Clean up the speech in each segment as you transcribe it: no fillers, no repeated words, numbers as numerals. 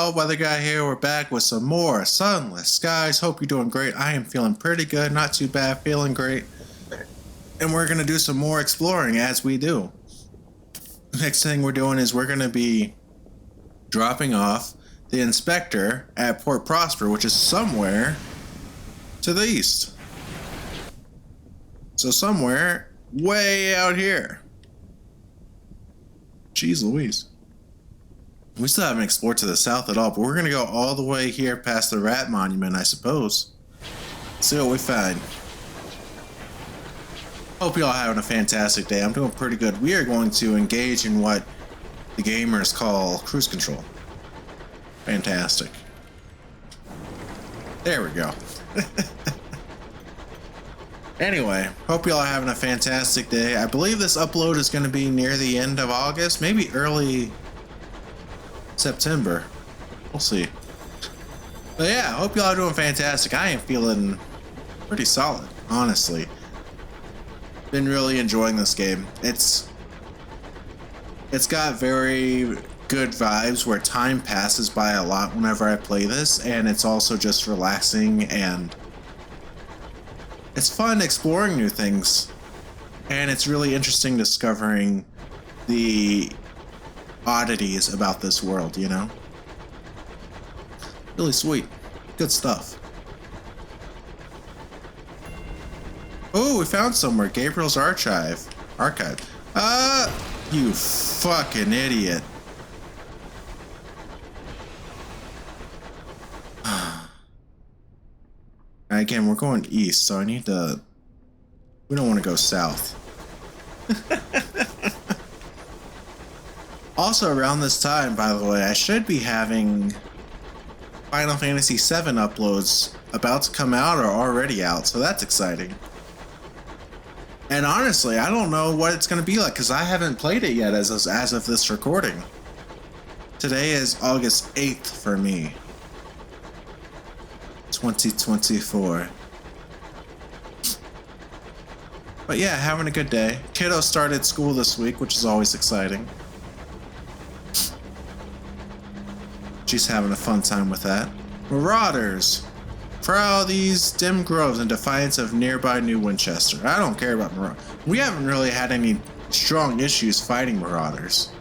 y'all, Weather Guy here. We're back with some more Sunless. Guys, hope you're doing great. I am feeling pretty good, not too bad, feeling great. And we're going to do some more exploring as we do. Next thing we're doing is we're going to be dropping off the inspector at Port Prosper, which is somewhere to the east. So somewhere way out here. Jeez Louise. We still haven't explored to the south at all, but we're going to go all the way here past the Rat Monument, I suppose. See what we find. Hope you all having a fantastic day. I'm doing pretty good. We are going to engage in what the gamers call cruise control. Fantastic. There we go. Anyway, hope you all are having a fantastic day. I believe this upload is going to be near the end of August, maybe early September. We'll see. But yeah, hope y'all are doing fantastic. I am feeling pretty solid, honestly. Been really enjoying this game. It's got very good vibes where time passes by a lot whenever I play this, and it's also just relaxing and it's fun exploring new things. And it's really interesting discovering the oddities about this world, you know? Really sweet. Good stuff. Oh, we found somewhere. Gabriel's archive. You fucking idiot. Again, we're going east, so I need to... We don't want to go south. Also, around this time, by the way, I should be having Final Fantasy VII uploads about to come out or already out, so that's exciting. And honestly, I don't know what it's going to be like because I haven't played it yet as of this recording. Today is August 8th for me. 2024. But yeah, having a good day. Kiddo started school this week, which is always exciting. She's having a fun time with that. Marauders! Prowl these dim groves in defiance of nearby New Winchester. I don't care about marauders. We haven't really had any strong issues fighting marauders.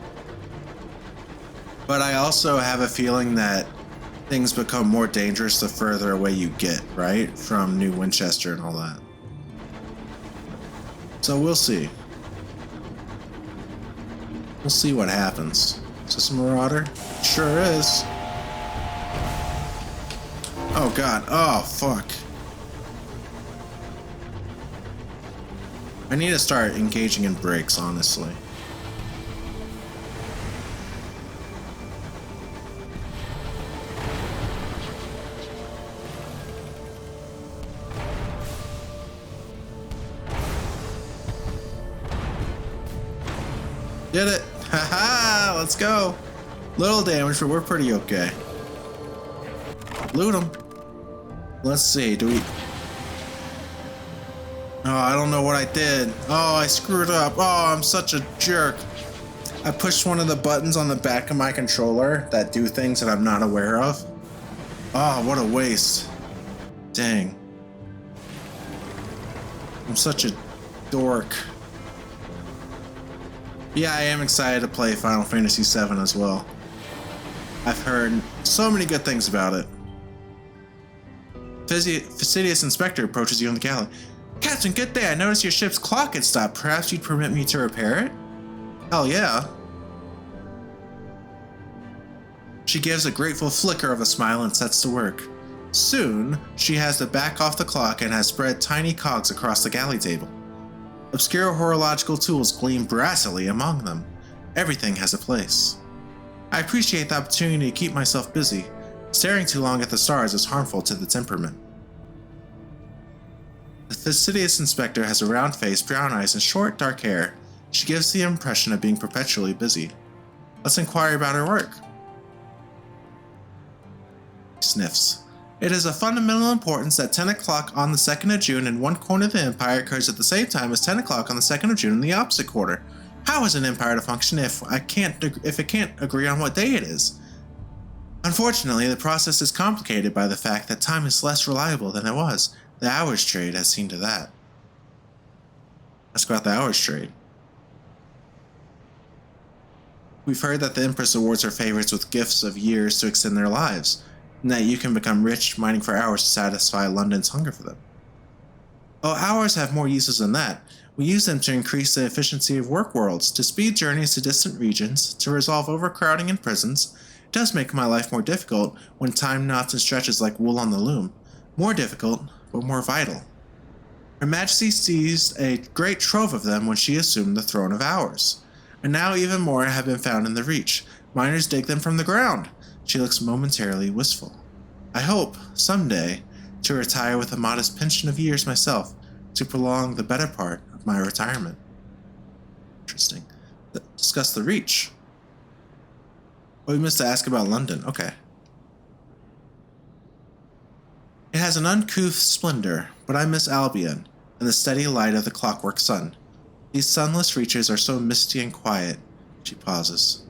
But I also have a feeling that things become more dangerous the further away you get, right? From New Winchester and all that. So we'll see. We'll see what happens. Is this a marauder? Sure is. Oh god. Oh fuck. I need to start engaging in breaks, honestly. Did it! Haha! Let's go! Little damage, but we're pretty okay. Loot them. Let's see, do we... Oh, I don't know what I did. Oh, I screwed up. Oh, I'm such a jerk. I pushed one of the buttons on the back of my controller that do things that I'm not aware of. Oh, what a waste. Dang. I'm such a dork. Yeah, I am excited to play Final Fantasy VII as well. I've heard so many good things about it. Fastidious Inspector approaches you in the galley. Captain, good day. I noticed your ship's clock had stopped. Perhaps you'd permit me to repair it? Hell yeah. She gives a grateful flicker of a smile and sets to work. Soon, she has to back off the clock and has spread tiny cogs across the galley table. Obscure horological tools gleam brassily among them. Everything has a place. I appreciate the opportunity to keep myself busy. Staring too long at the stars is harmful to the temperament. The fastidious inspector has a round face, brown eyes, and short, dark hair. She gives the impression of being perpetually busy. Let's inquire about her work. Sniffs. It is of fundamental importance that 10 o'clock on the 2nd of June in one corner of the Empire occurs at the same time as 10 o'clock on the 2nd of June in the opposite quarter. How is an empire to function if it can't agree on what day it is? Unfortunately, the process is complicated by the fact that time is less reliable than it was. The hours trade has seen to that. Ask about the hours trade. We've heard that the Empress awards her favorites with gifts of years to extend their lives, and that you can become rich mining for hours to satisfy London's hunger for them. Oh, hours have more uses than that. We use them to increase the efficiency of work worlds, to speed journeys to distant regions, to resolve overcrowding in prisons. It does make my life more difficult when time knots and stretches like wool on the loom. More difficult, but more vital. Her Majesty seized a great trove of them when she assumed the throne of hours. And now even more have been found in the Reach. Miners dig them from the ground. She looks momentarily wistful. I hope, someday, to retire with a modest pension of years myself, to prolong the better part of my retirement. Interesting. Discuss the Reach. Oh, we missed to ask about London. Okay. It has an uncouth splendor, but I miss Albion and the steady light of the clockwork sun. These sunless reaches are so misty and quiet. She pauses.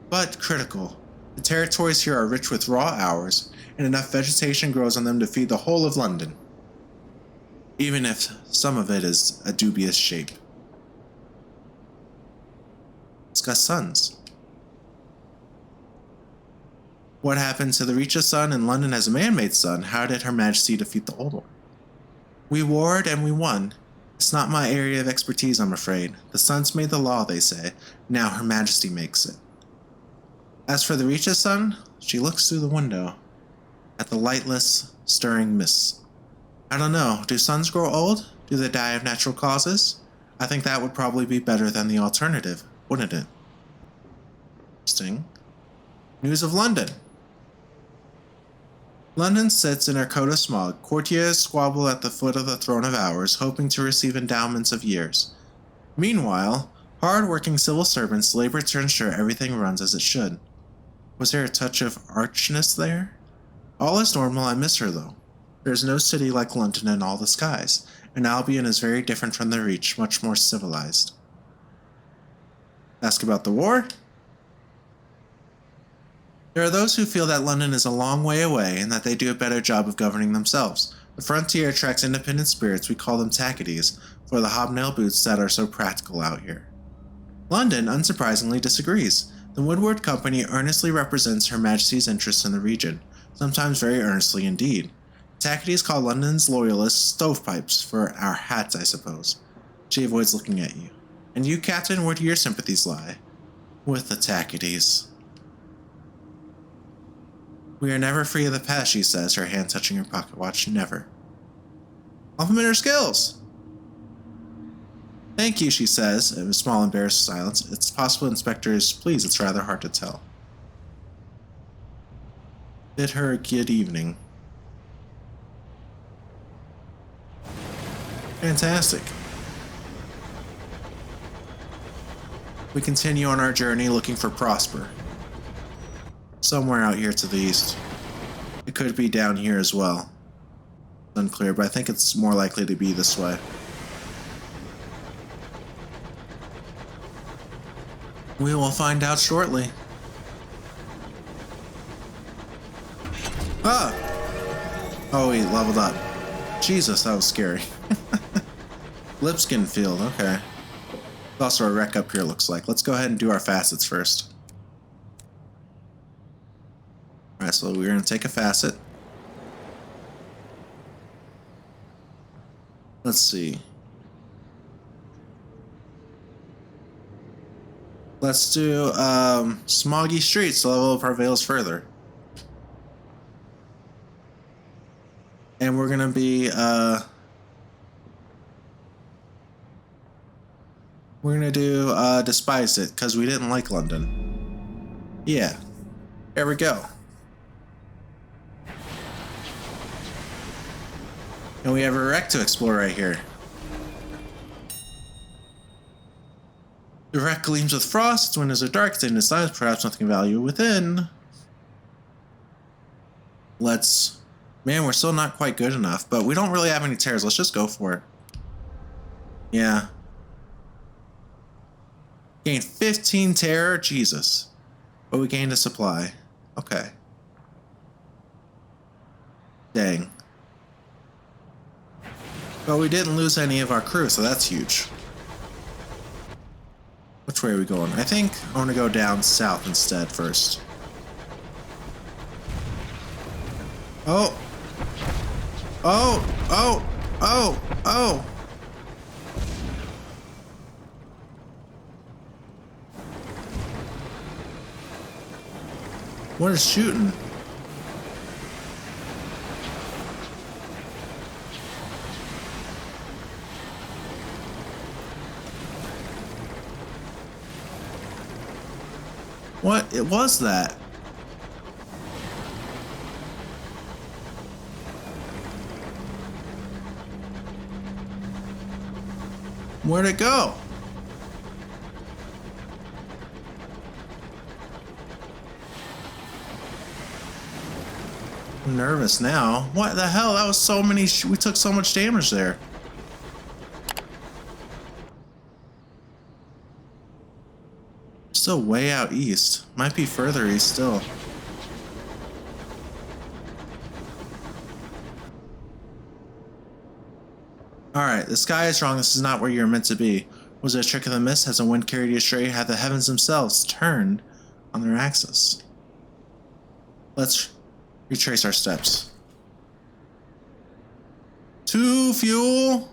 But critical. The territories here are rich with raw hours, and enough vegetation grows on them to feed the whole of London. Even if some of it is a dubious shape. Discuss suns. What happened to the Reach's sun and London as a man-made sun? How did Her Majesty defeat the old one? We warred and we won. It's not my area of expertise, I'm afraid. The suns made the law, they say. Now Her Majesty makes it. As for the Reach's sun, she looks through the window at the lightless, stirring mists. I don't know. Do suns grow old? Do they die of natural causes? I think that would probably be better than the alternative, wouldn't it? Interesting. News of London. London sits in her coat of smog. Courtiers squabble at the foot of the throne of hours, hoping to receive endowments of years. Meanwhile, hard-working civil servants labor to ensure everything runs as it should. Was there a touch of archness there? All is normal. I miss her, though. There is no city like London in all the skies, and Albion is very different from the Reach, much more civilized. Ask about the war? There are those who feel that London is a long way away and that they do a better job of governing themselves. The frontier attracts independent spirits, we call them tackities, for the hobnail boots that are so practical out here. London, unsurprisingly, disagrees. The Woodward Company earnestly represents Her Majesty's interests in the region, sometimes very earnestly indeed. Tackities call London's loyalists stovepipes, for our hats, I suppose. She avoids looking at you. And you, Captain, where do your sympathies lie? With the tackities. We are never free of the past, she says, her hand touching her pocket watch. Never. Compliment her skills! Thank you, she says, in a small embarrassed silence. It's possible, inspectors, please, it's rather hard to tell. Bid her a good evening. Fantastic. We continue on our journey looking for Prosper. Somewhere out here to the east. It could be down here as well. It's unclear, but I think it's more likely to be this way. We will find out shortly. Ah! Oh, he leveled up. Jesus, that was scary. Lipskin Field, okay. There's also a wreck up here, looks like. Let's go ahead and do our facets first. Alright, so we're going to take a facet. Let's see. Let's do smoggy streets to level up our veils further. And we're going to be we're going to do despise it because we didn't like London. Yeah. There we go. And we have a wreck to explore right here. The wreck gleams with frost, its windows are dark, it's in its size, perhaps nothing of value within. Let's... Man, we're still not quite good enough, but we don't really have any tears. Let's just go for it. Yeah. Gained 15 terror? Jesus. But we gained a supply. Okay. Dang. But we didn't lose any of our crew, so that's huge. Which way are we going? I think I want to go down south instead first. Oh! Oh! Oh! Oh! Oh! What is shooting? What? It was that. Where'd it go? I'm nervous now. What the hell? That was so many. We took so much damage there. Still way out east. Might be further east still. Alright, the sky is wrong. This is not where you're meant to be. Was it a trick of the mist? Has the wind carried you astray? Have the heavens themselves turned on their axis? Let's retrace our steps. 2 fuel?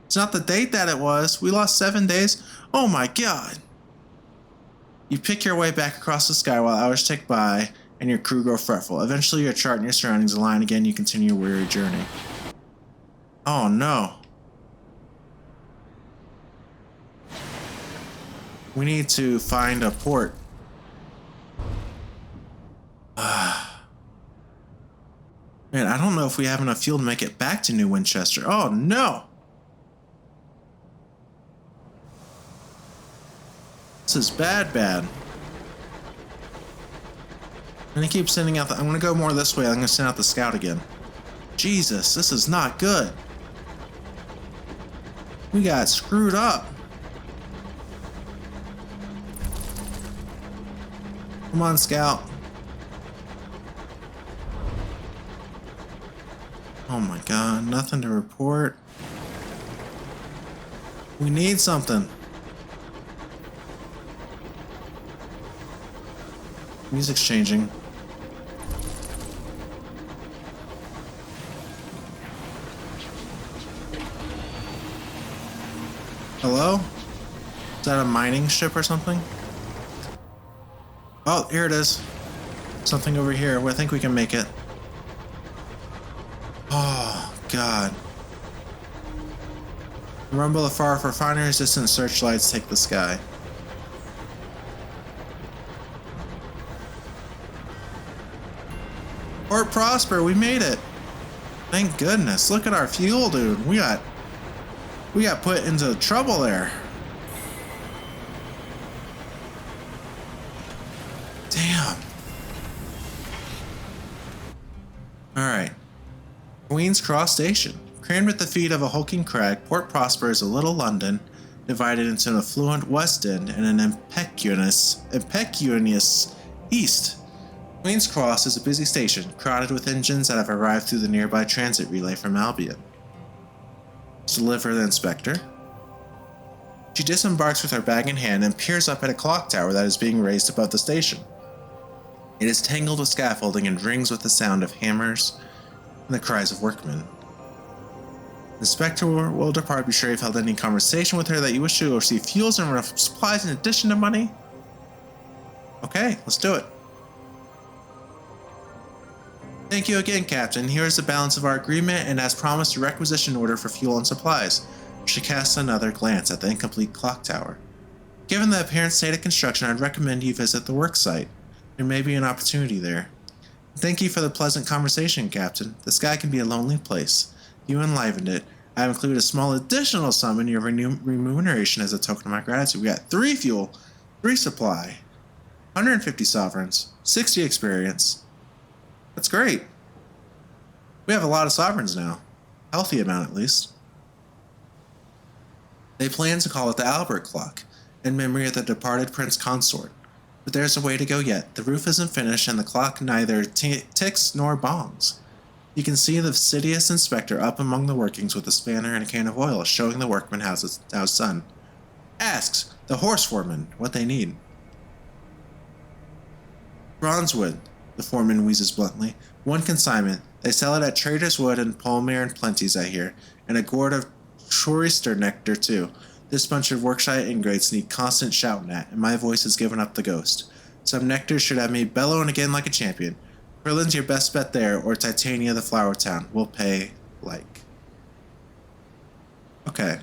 It's not the date that it was. We lost 7 days. Oh my god. You pick your way back across the sky while hours tick by and your crew grow fretful. Eventually your chart and your surroundings align again. You continue your weary journey. Oh no. We need to find a port. Man, I don't know if we have enough fuel to make it back to New Winchester. Oh no! This is bad. I'm gonna keep sending out I'm gonna go more this way. I'm gonna send out the scout again. Jesus, this is not good. We got screwed up. Come on, scout. Oh my god, nothing to report. We need something. Music's changing. Hello? Is that a mining ship or something? Oh, here it is. Something over here. I think we can make it. Oh, God. Rumble afar, for refineries, distant searchlights take the sky. Port Prosper, we made it. Thank goodness. Look at our fuel, dude. We got put into trouble there. Damn. Alright. Queen's Cross Station. Crammed at the feet of a hulking crag, Port Prosper is a little London, divided into an affluent West End and an impecunious East. Queen's Cross is a busy station, crowded with engines that have arrived through the nearby transit relay from Albion. To deliver the inspector. She disembarks with her bag in hand and peers up at a clock tower that is being raised above the station. It is tangled with scaffolding and rings with the sound of hammers and the cries of workmen. The inspector will depart. Be sure you've held any conversation with her that you wish to receive fuels and supplies in addition to money. Okay, let's do it. Thank you again, Captain. Here is the balance of our agreement, and as promised, a requisition order for fuel and supplies. She casts another glance at the incomplete clock tower. Given the apparent state of construction, I'd recommend you visit the work site. There may be an opportunity there. Thank you for the pleasant conversation, Captain. The sky can be a lonely place. You enlivened it. I have included a small additional sum in your remuneration as a token of my gratitude. We got 3 fuel, 3 supply, 150 sovereigns, 60 experience. That's great. We have a lot of sovereigns now. Healthy amount, at least. They plan to call it the Albert Clock, in memory of the departed Prince Consort. But there's a way to go yet. The roof isn't finished, and the clock neither ticks nor bongs. You can see the fastidious inspector up among the workings with a spanner and a can of oil, showing the workman how it's done. Asks the horse foreman what they need. Bronzewood, the foreman wheezes bluntly. One consignment. They sell it at Trader's Wood and Palmer and Plenty's, I hear, and a gourd of Chorister nectar, too. This bunch of workshy ingrates need constant shouting at, and my voice has given up the ghost. Some nectar should have me bellowing again like a champion. Berlin's your best bet there, or Titania the Flower Town. We'll pay, like. Okay.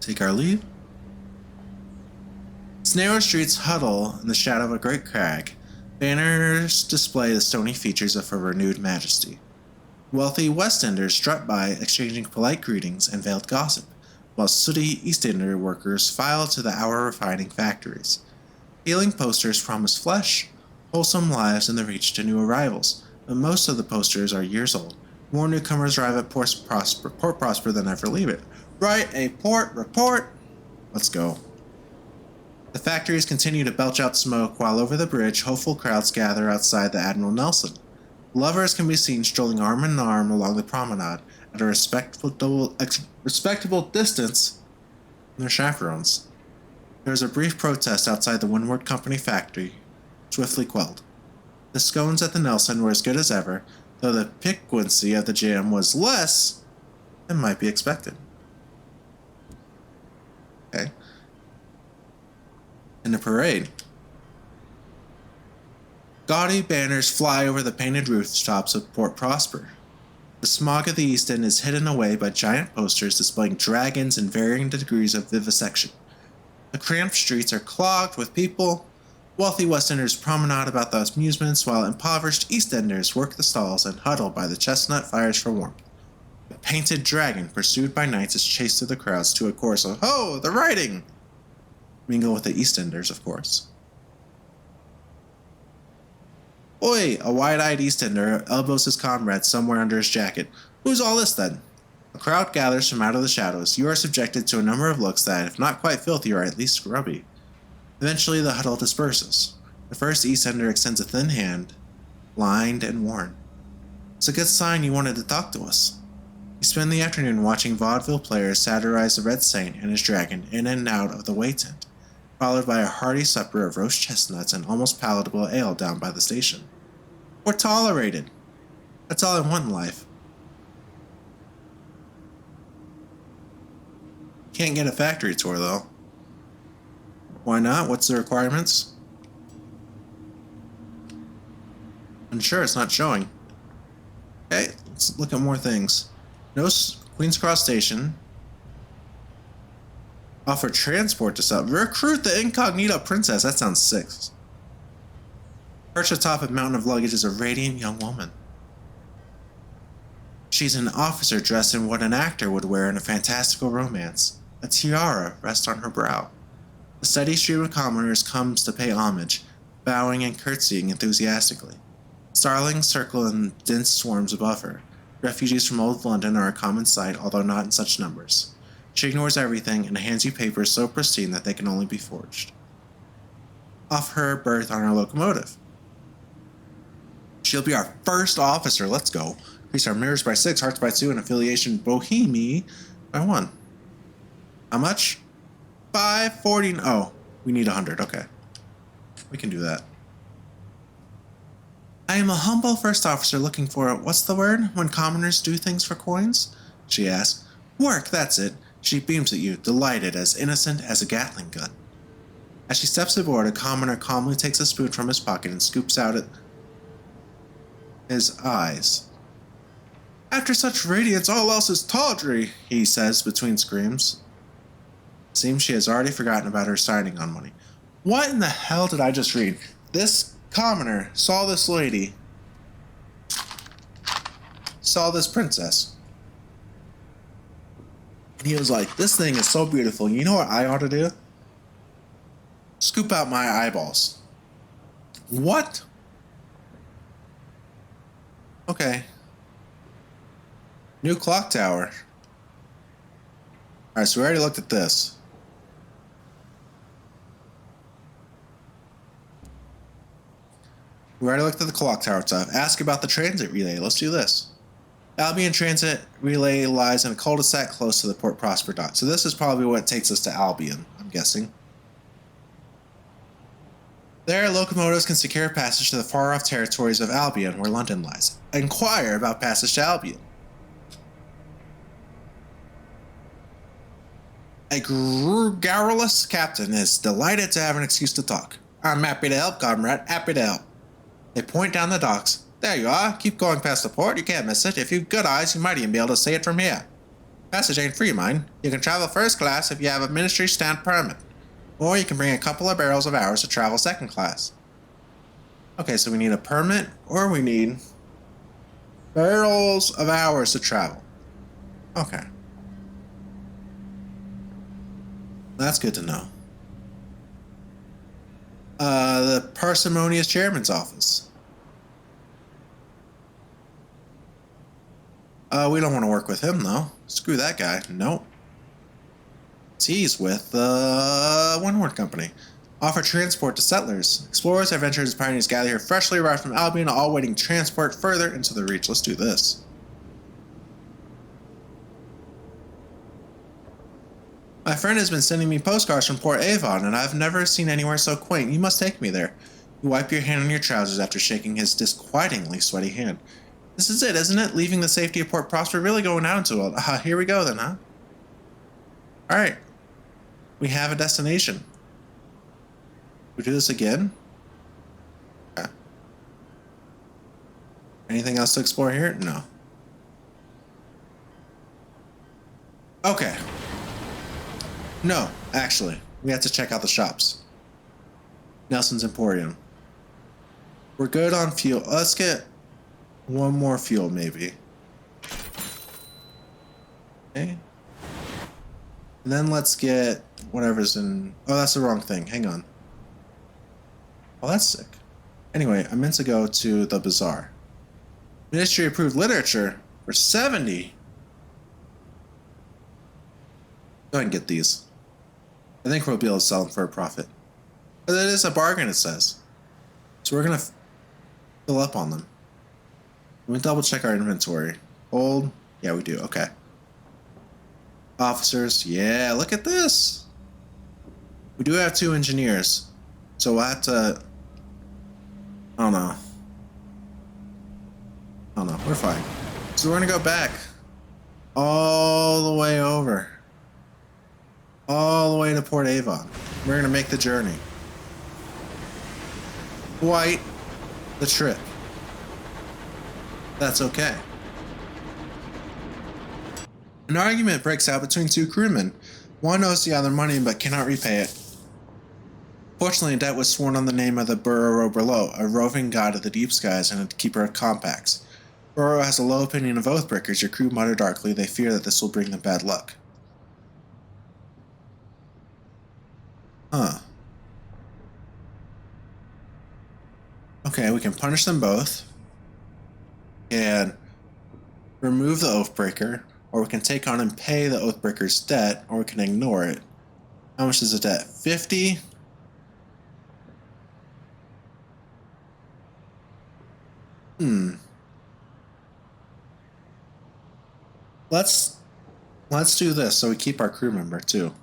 Take our leave. Its narrow streets huddle in the shadow of a great crag. Banners display the stony features of her renewed majesty. Wealthy West Enders strut by, exchanging polite greetings and veiled gossip, while sooty East Ender workers file to the hour refining factories. Healing posters promise flesh, wholesome lives in the reach to new arrivals, but most of the posters are years old. More newcomers arrive at Port Prosper than ever leave it. Write a port report! Let's go. The factories continue to belch out smoke while over the bridge, hopeful crowds gather outside the Admiral Nelson. Lovers can be seen strolling arm in arm along the promenade at a respectable distance from their chaperones. There is a brief protest outside the Windward Company factory, swiftly quelled. The scones at the Nelson were as good as ever, though the piquancy of the jam was less than might be expected. Okay. In the parade, gaudy banners fly over the painted rooftops of Port Prosper. The smog of the East End is hidden away by giant posters displaying dragons in varying degrees of vivisection. The cramped streets are clogged with people. Wealthy West Enders promenade about the amusements, while impoverished East Enders work the stalls and huddle by the chestnut fires for warmth. The painted dragon, pursued by knights, is chased through the crowds to a chorus of "Ho, the riding!" Mingle with the East Enders, of course. Oi! A wide-eyed East Ender elbows his comrade somewhere under his jacket. Who's all this, then? A crowd gathers from out of the shadows. You are subjected to a number of looks that, if not quite filthy, are at least grubby. Eventually, the huddle disperses. The first East Ender extends a thin hand, lined and worn. It's a good sign you wanted to talk to us. You spend the afternoon watching vaudeville players satirize the Red Saint and his dragon in and out of the way tent, followed by a hearty supper of roast chestnuts and almost palatable ale down by the station. We're tolerated. That's all I want in life. Can't get a factory tour, though. Why not? What's the requirements? Unsure, it's not showing. Okay, let's look at more things. No Queen's Cross Station. Offer transport to sell. Recruit the incognito princess. That sounds sick. Perched atop a mountain of luggage is a radiant young woman. She's an officer dressed in what an actor would wear in a fantastical romance. A tiara rests on her brow. The steady stream of commoners comes to pay homage, bowing and curtsying enthusiastically. Starlings circle in dense swarms above her. Refugees from old London are a common sight, although not in such numbers. She ignores everything and hands you papers so pristine that they can only be forged. Offer her a berth on our locomotive. She'll be our first officer. Let's go. Increase our mirrors by 6, hearts by 2, and affiliation Bohemie by 1. How much? 540. Oh, we need 100. Okay. We can do that. I am a humble first officer looking for, what's the word, when commoners do things for coins? She asks. Work, that's it. She beams at you, delighted, as innocent as a Gatling gun. As she steps aboard, a commoner calmly takes a spoon from his pocket and scoops out at his eyes. After such radiance, all else is tawdry, he says between screams. Seems she has already forgotten about her signing on money. What in the hell did I just read? This commoner saw this lady, saw this princess, and he was like, this thing is so beautiful. You know what I ought to do? Scoop out my eyeballs. What? Okay. New clock tower. Alright, so we already looked at this. We already looked at the clock tower stuff. Ask about the transit relay. Let's do this. Albion Transit Relay lies in a cul-de-sac close to the Port Prosper dock. So this is probably what takes us to Albion, I'm guessing. There, locomotives can secure passage to the far-off territories of Albion, where London lies. Inquire about passage to Albion. A garrulous captain is delighted to have an excuse to talk. I'm happy to help, comrade. Happy to help. They point down the docks. There you are. Keep going past the port. You can't miss it. If you've good eyes, you might even be able to see it from here. Passage ain't free, mind. You can travel first class if you have a ministry stamp permit. Or you can bring a couple of barrels of hours to travel second class. Okay, so we need a permit, or we need barrels of hours to travel. Okay. That's good to know. The parsimonious chairman's office. We don't want to work with him, though. Screw that guy. Nope. He's with the Windward Company. Offer transport to settlers. Explorers, adventurers, and pioneers gather here freshly arrived from Albion, all waiting transport further into the Reach. Let's do this. My friend has been sending me postcards from Port Avon, and I've never seen anywhere so quaint. You must take me there. You wipe your hand on your trousers after shaking his disquietingly sweaty hand. This is it, isn't it? Leaving the safety of Port Prosper, really going out into it. Here we go then, huh? Alright. We have a destination. We do this again? Okay. Anything else to explore here? No. Okay. No, actually. We have to check out the shops. Nelson's Emporium. We're good on fuel. Let's get one more fuel, maybe. Okay. And then let's get whatever's in... Oh, that's the wrong thing. Hang on. Oh, that's sick. Anyway, I meant to go to the bazaar. Ministry approved literature for 70. Go ahead and get these. I think we'll be able to sell them for a profit. But it is a bargain, it says. So we're going to fill up on them. Let me double check our inventory. Hold. Yeah, we do. Okay. Officers. Yeah, look at this. We do have 2 engineers. So we'll have to... I don't know. We're fine. So we're going to go back. All the way over. All the way to Port Avon. We're going to make the journey. Quite the trip. That's okay. An argument breaks out between 2 crewmen. One owes the other money but cannot repay it. Fortunately, a debt was sworn on the name of the Burrow below, a roving god of the deep skies and a keeper of compacts. Burrow has a low opinion of oathbreakers. Your crew mutter darkly. They fear that this will bring them bad luck. Huh. Okay, we can punish them both. And remove the Oathbreaker, or we can take on and pay the Oathbreaker's debt, or we can ignore it. How much is the debt? 50? Let's do this so we keep our crew member too.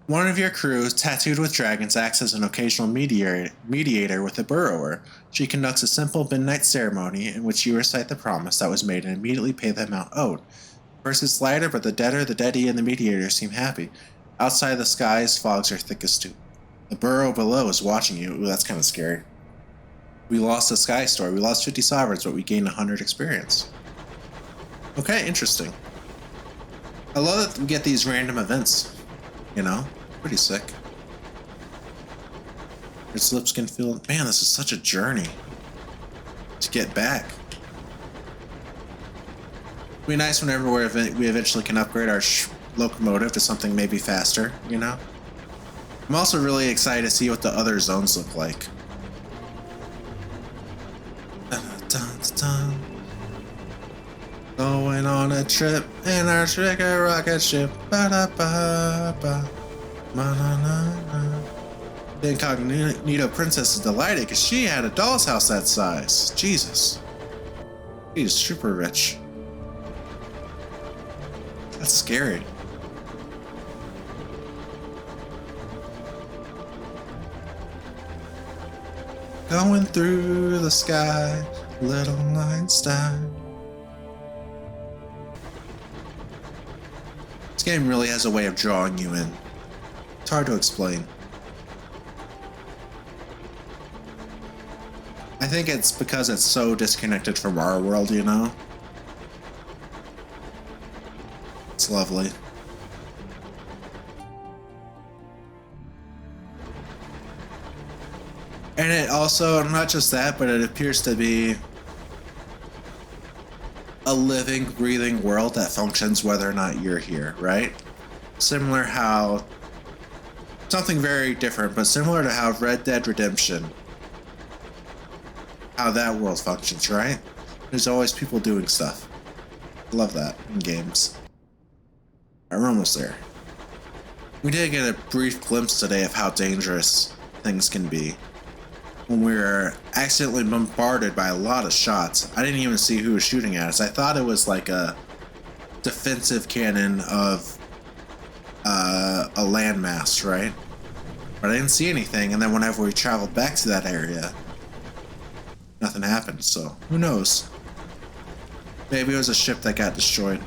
One of your crew, tattooed with dragons, acts as an occasional mediator with the burrower. She conducts a simple midnight ceremony in which you recite the promise that was made and immediately pay the amount owed. First it's lighter, but the debtor, the deadee, and the mediator seem happy. Outside the skies, fogs are thickest too. The burrow below is watching you. Ooh, that's kind of scary. We lost the sky story. We lost 50 sovereigns, but we gained 100 experience. Okay, interesting. I love that we get these random events. You know? Pretty sick. Its lips can feel... Man, this is such a journey to get back. It'd be nice whenever we eventually can upgrade our locomotive to something maybe faster, you know? I'm also really excited to see what the other zones look like. Going on a trip in our trigger rocket ship. Ba-da-ba-ba. Ma-na-na-na. The incognito princess is delighted because she had a doll's house that size. Jesus. He's super rich. That's scary. Going through the sky, little night star. This game really has a way of drawing you in. It's hard to explain. I think it's because it's so disconnected from our world, you know? It's lovely. And it also, not just that, but it appears to be a living, breathing world that functions whether or not you're here, right? Similar how, something very different, but similar to how Red Dead Redemption, how that world functions, right? There's always people doing stuff. I love that in games. We're almost there. We did get a brief glimpse today of how dangerous things can be. When we were accidentally bombarded by a lot of shots. I didn't even see who was shooting at us. I thought it was like a defensive cannon of a landmass, right? But I didn't see anything, and then whenever we traveled back to that area, nothing happened, so who knows? Maybe it was a ship that got destroyed.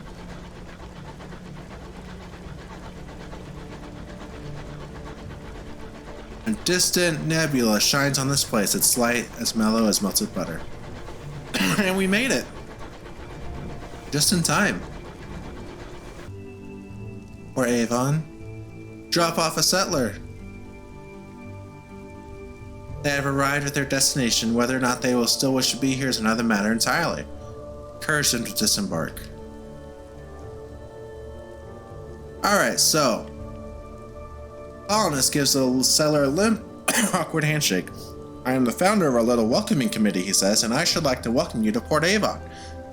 A distant nebula shines on this place, its light as mellow as melted butter. And we made it! Just in time. Or Avon. Drop off a settler. They have arrived at their destination. Whether or not they will still wish to be here is another matter entirely. Encourage them to disembark. Alright, so colonist gives the settler a limp, awkward handshake. I am the founder of our little welcoming committee, he says, and I should like to welcome you to Port Avon.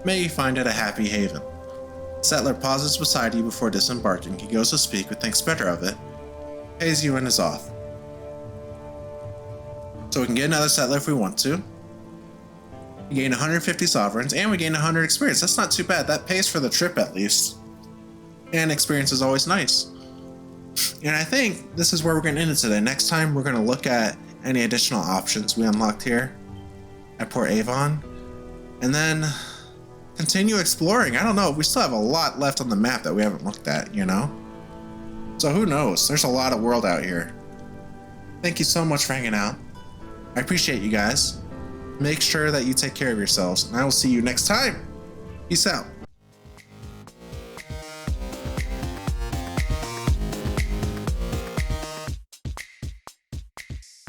May you find it a happy haven. The settler pauses beside you before disembarking. He goes to speak, but thinks better of it, pays you, and is off. So we can get another settler if we want to. We gain 150 sovereigns, and we gain 100 experience. That's not too bad. That pays for the trip at least. And experience is always nice. And I think this is where we're going to end it today. Next time, we're going to look at any additional options we unlocked here at Port Avon. And then continue exploring. I don't know. We still have a lot left on the map that we haven't looked at, you know? So who knows? There's a lot of world out here. Thank you so much for hanging out. I appreciate you guys. Make sure that you take care of yourselves, and I will see you next time. Peace out.